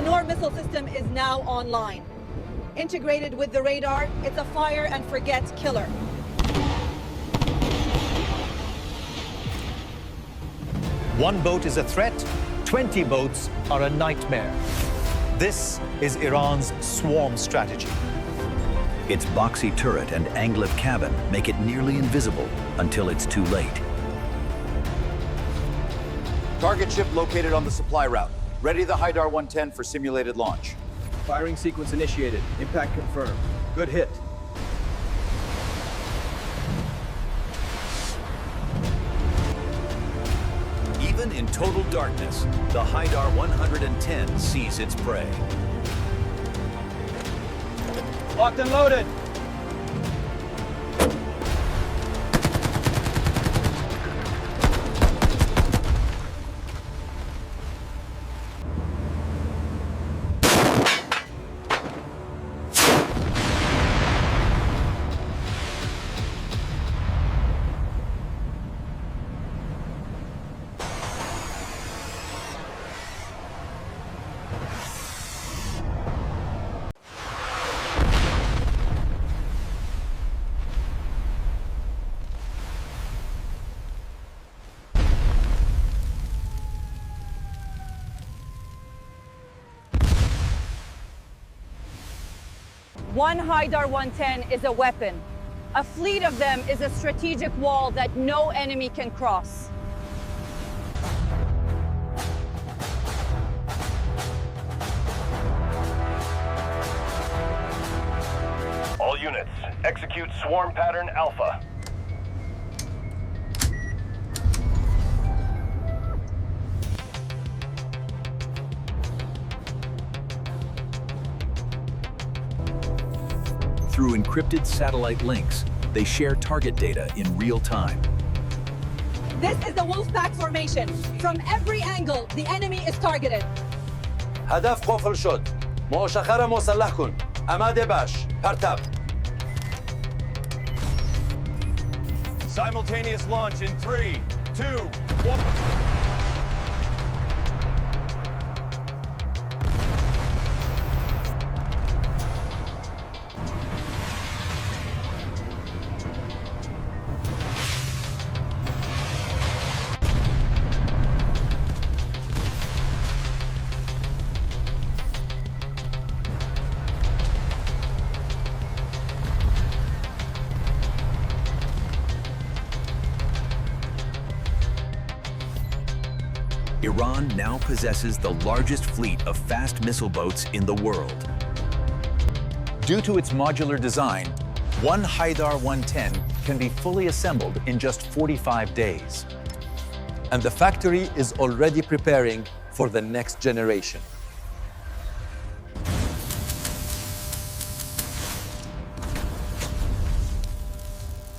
Noor missile system is now online. Integrated with the radar, it's a fire and forget killer. One boat is a threat, 20 boats are a nightmare. This is Iran's swarm strategy. Its boxy turret and anglet cabin make it nearly invisible until it's too late. Target ship located on the supply route. Ready the Haidar 110 for simulated launch. Firing sequence initiated. Impact confirmed. Good hit. Even in total darkness, the Haidar 110 sees its prey. Locked and loaded. One Haidar 110 is a weapon. A fleet of them is a strategic wall that no enemy can cross. All units, execute swarm pattern Alpha. Through encrypted satellite links, they share target data in real time. This is the Wolfpack formation. From every angle, the enemy is targeted. هدف قفل شد. مؤشخر مسلح کن. آماده باش. پرتاب. Simultaneous launch in 3, 2, 1. Iran now possesses the largest fleet of fast missile boats in the world. Due to its modular design, one Haidar 110 can be fully assembled in just 45 days. And the factory is already preparing for the next generation.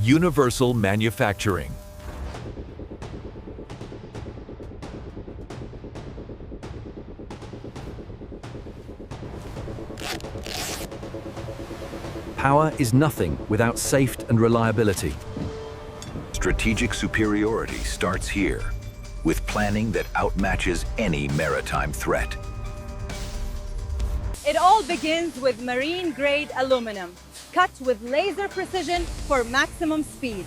Universal manufacturing. Power is nothing without safety and reliability. Strategic superiority starts here, with planning that outmatches any maritime threat. It all begins with marine-grade aluminum, cut with laser precision for maximum speed.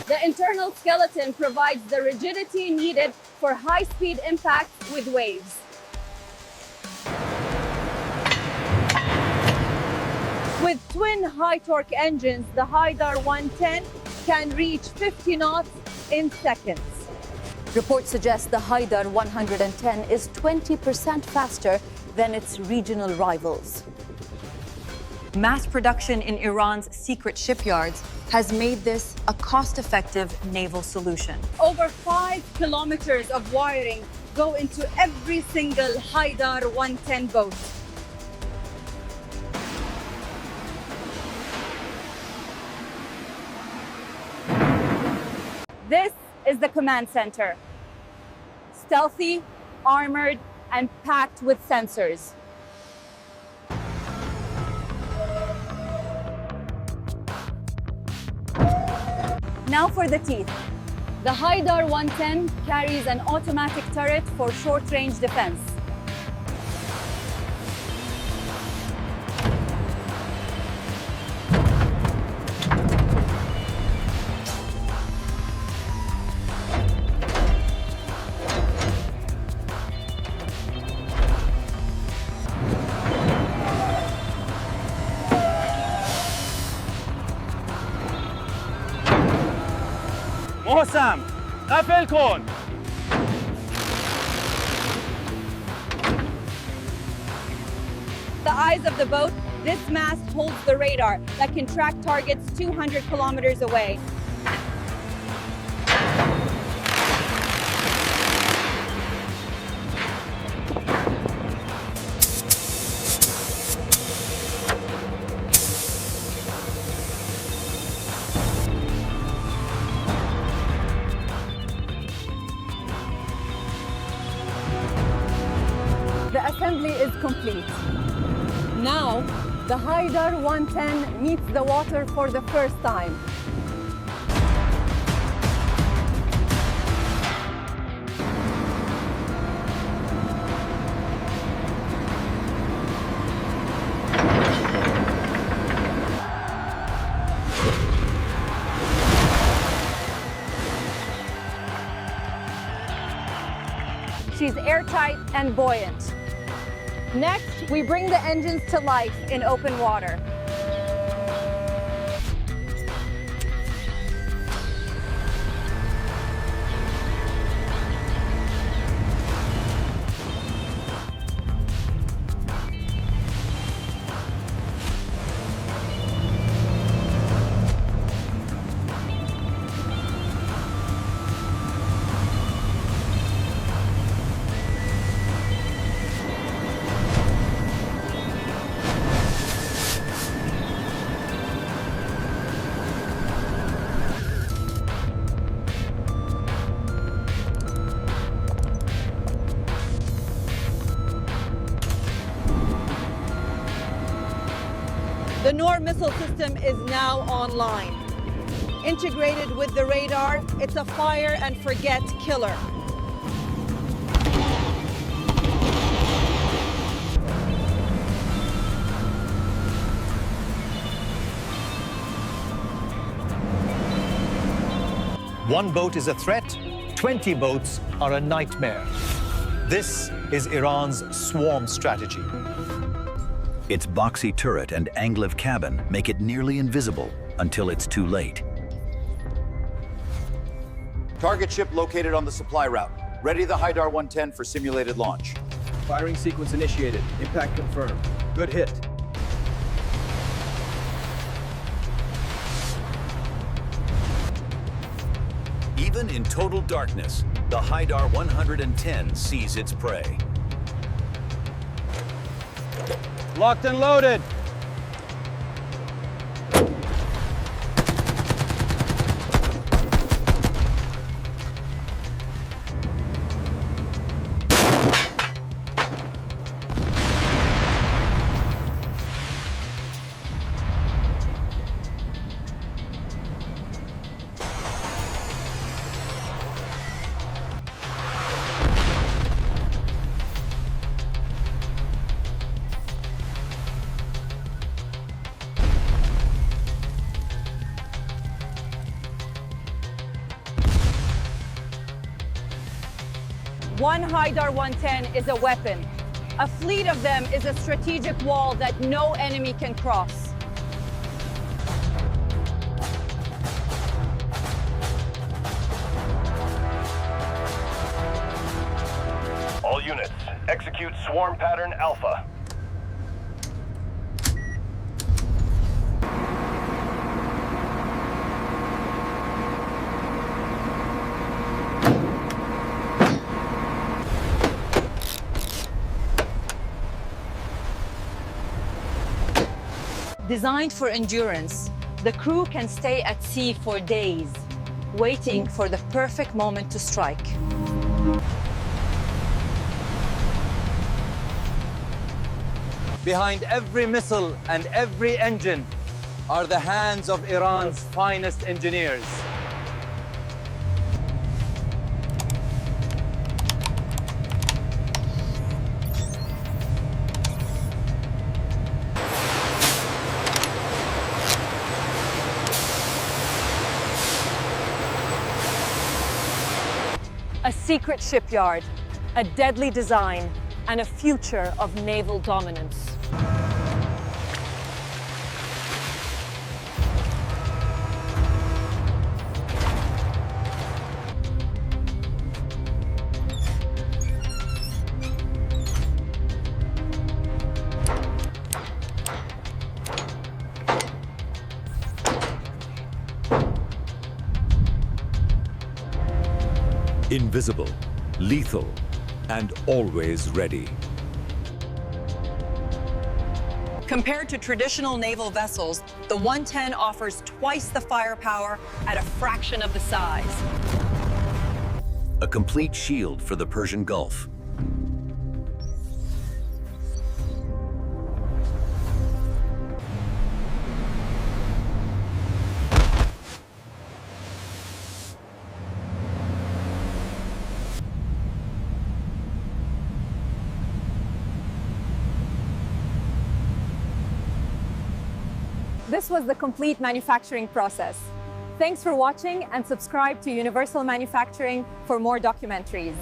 The internal skeleton provides the rigidity needed for high-speed impact with waves. With twin high-torque engines, the Haidar 110 can reach 50 knots in seconds. Reports suggest the Haidar 110 is 20% faster than its regional rivals. Mass production in Iran's secret shipyards has made this a cost-effective naval solution. Over 5 kilometers of wiring go into every single Haidar 110 boat. This is the command center. Stealthy, armored, and packed with sensors. Now for the teeth. The Haidar 110 carries an automatic turret for short-range defense. محسن قفل کن. The eyes of the boat, this mast holds the radar that can track targets 200 kilometers away. The assembly is complete. Now, the Haidar 110 meets the water for the first time. She's airtight and buoyant. Next, we bring the engines to life in open water. The Noor missile system is now online. Integrated with the radar, it's a fire and forget killer. One boat is a threat, 20 boats are a nightmare. This is Iran's swarm strategy. Its boxy turret and angle of cabin make it nearly invisible until it's too late. Target ship located on the supply route. Ready the Haidar 110 for simulated launch. Firing sequence initiated. Impact confirmed. Good hit. Even in total darkness, the Haidar 110 sees its prey. Locked and loaded. One Haidar 110 is a weapon. A fleet of them is a strategic wall that no enemy can cross. All units, execute swarm pattern Alpha. Designed for endurance, the crew can stay at sea for days. waiting for the perfect moment to strike. Behind every missile and every engine are the hands of Iran's finest engineers. A secret shipyard, a deadly design, and a future of naval dominance. Invisible, lethal, and always ready. Compared to traditional naval vessels, the 110 offers twice the firepower at a fraction of the size. A complete shield for the Persian Gulf. This was the complete manufacturing process. Thanks for watching and subscribe to Universal Manufacturing for more documentaries.